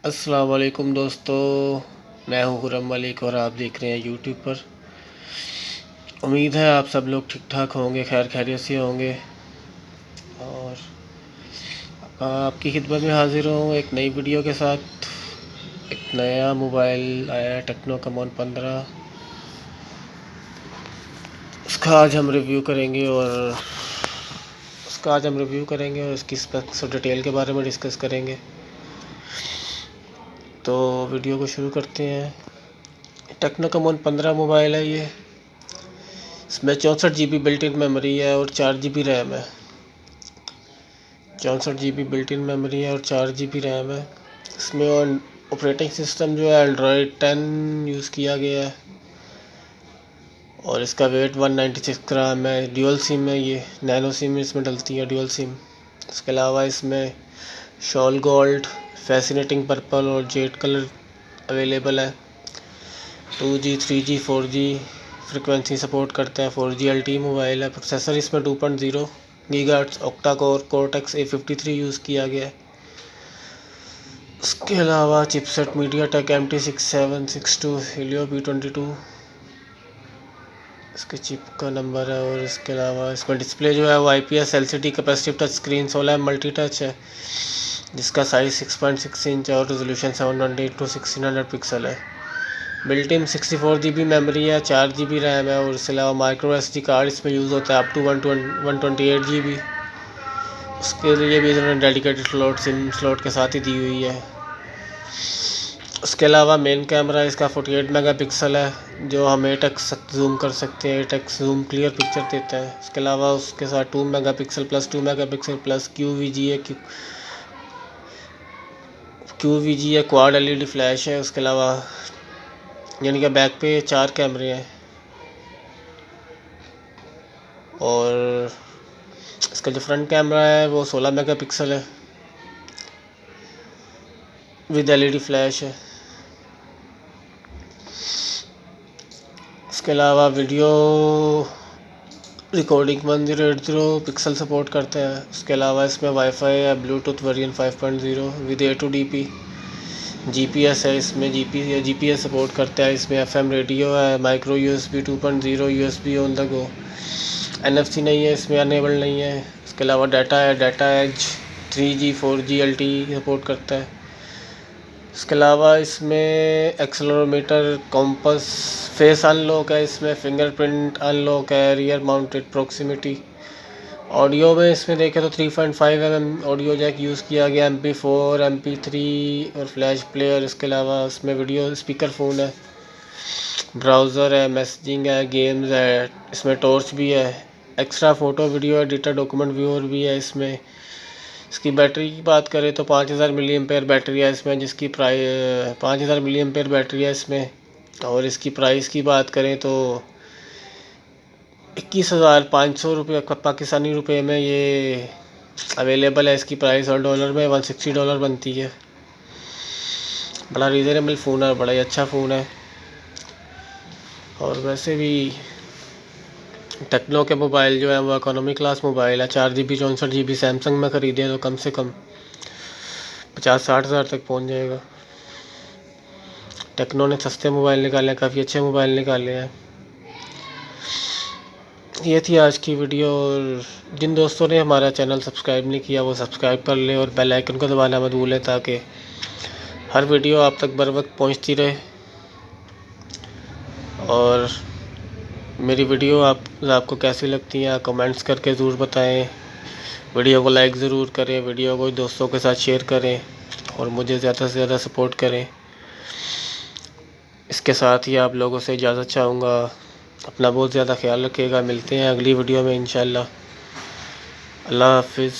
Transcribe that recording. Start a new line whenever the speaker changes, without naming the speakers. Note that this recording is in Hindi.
अस्सलाम वालेकुम दोस्तों, मैं हूं खुर्रम मलिक और आप देख रहे हैं यूट्यूब पर। उम्मीद है आप सब लोग ठीक ठाक होंगे, खैर खैरियत से होंगे। और आपकी खिदमत में हाजिर हूँ एक नई वीडियो के साथ। एक नया मोबाइल आया है, टेक्नो कमॉन 15। उसका आज हम रिव्यू करेंगे और इसकी स्पेक्स और डिटेल के बारे में डिस्कस करेंगे। तो वीडियो को शुरू करते हैं। टेक्नो कमॉन 15 मोबाइल है ये। इसमें 64 GB बिल्ट इन मेमोरी है और 4 GB रैम है। 64 GB बिल्ट इन मेमोरी है और 4 GB रैम है। इसमें ऑपरेटिंग सिस्टम जो है एंड्रॉयड 10 यूज़ किया गया है और इसका वेट 196 ग्राम है। ड्यूअल सिम है ये, नैनो सिम इसमें डलती है, ड्यूअल सिम। इसके अलावा इसमें शॉल गोल्ड, फैसिनेटिंग पर्पल और जेड कलर अवेलेबल है। 2G 3G 4G frequency support करता है। 4G LTE मोबाइल है। प्रोसेसर इसमें 2.0 gigahertz octa core cortex A53 use किया गया है। इसके अलावा chipset MediaTek MT6762 Helio P22 इसके चिप का नंबर है। और इसके अलावा इसमें डिस्प्ले जो है वो IPS LCD capacitive touch screen 16 multi touch है, जिसका साइज़ 6.6 इंच और रेजोल्यूशन 720x1600 पिक्सल है। बिल्ट इन 64 GB मेमोरी है, 4 GB रैम है और इसके अलावा माइक्रो SD कार्ड इसमें यूज़ होता है अप टू 128 GB। उसके लिए भी इन्होंने डेडिकेटेड सिम स्लॉट के साथ ही दी हुई है। उसके अलावा मेन कैमरा इसका 48 मेगापिक्सल है, जो हम 8x जूम कर सकते हैं। 8x जूम क्लियर पिक्चर देता है। इसके अलावा उसके साथ 2 megapixel plus QVGA quad LED flash है। उसके अलावा यानी कि बैक पे 4 कैमरे हैं और इसका जो फ्रंट कैमरा है वो 16 मेगापिक्सल है विद LED फ्लैश है। इसके अलावा वीडियो रिकॉर्डिंग 1080 पिक्सल सपोर्ट करता है। उसके अलावा इसमें वाईफाई है, Bluetooth version 5.0 with A2DP। GPS है, इसमें GPS सपोर्ट करता है। इसमें FM रेडियो है, micro USB 2.0 USB on the go. NFC नहीं है, इसमें अनेबल नहीं है। इसके अलावा डाटा है, data as 3G 4G LTE support करता है। इसके अलावा इसमें एक्सेलेरोमीटर, कॉम्पस, फेस अनलॉक है, इसमें फिंगरप्रिंट अनलॉक है, रियर माउंटेड प्रॉक्सिमिटी। ऑडियो में इसमें देखें तो 3.5 mm ऑडियो जैक यूज़ किया गया, MP4 MP3 और फ्लैश प्लेयर। इसके अलावा इसमें वीडियो स्पीकर फ़ोन है, ब्राउज़र है, मैसेजिंग है, गेम्स है, इसमें टॉर्च भी है, extra photo video editor document viewer भी है इसमें। इसकी बैटरी की बात करें तो 5000 mAh बैटरी है इसमें, जिसकी प्राइस 5000 mAh बैटरी है इसमें। और इसकी प्राइस की बात करें तो 21,500 रुपये पाकिस्तानी रुपए में ये अवेलेबल है। इसकी प्राइस और डॉलर में $160 बनती है। बड़ा रीज़नेबल फ़ोन है, बड़ा ही अच्छा फ़ोन है। और वैसे भी टेक्नो के मोबाइल जो है वो इकोनॉमी क्लास मोबाइल है। 4 GB 64 GB सैमसंग में ख़रीदे तो कम से कम 50-60 हज़ार तक पहुंच जाएगा। टेक्नो ने सस्ते मोबाइल निकाले हैं, काफ़ी अच्छे मोबाइल निकाले हैं। ये थी आज की वीडियो। और जिन दोस्तों ने हमारा चैनल सब्सक्राइब नहीं किया वो सब्सक्राइब कर ले और बेल आइकन को दबाना मत भूलें, ताकि हर वीडियो आप तक बर वक्त पहुँचती रहे। और मेरी वीडियो आपको कैसी लगती हैं कमेंट्स करके ज़रूर बताएं। वीडियो को लाइक ज़रूर करें, वीडियो को दोस्तों के साथ शेयर करें और मुझे ज़्यादा से ज़्यादा सपोर्ट करें। इसके साथ ही आप लोगों से इजाज़त चाहूँगा। अपना बहुत ज़्यादा ख्याल रखिएगा। मिलते हैं अगली वीडियो में इंशाल्लाह। अल्लाह हाफ़िज़।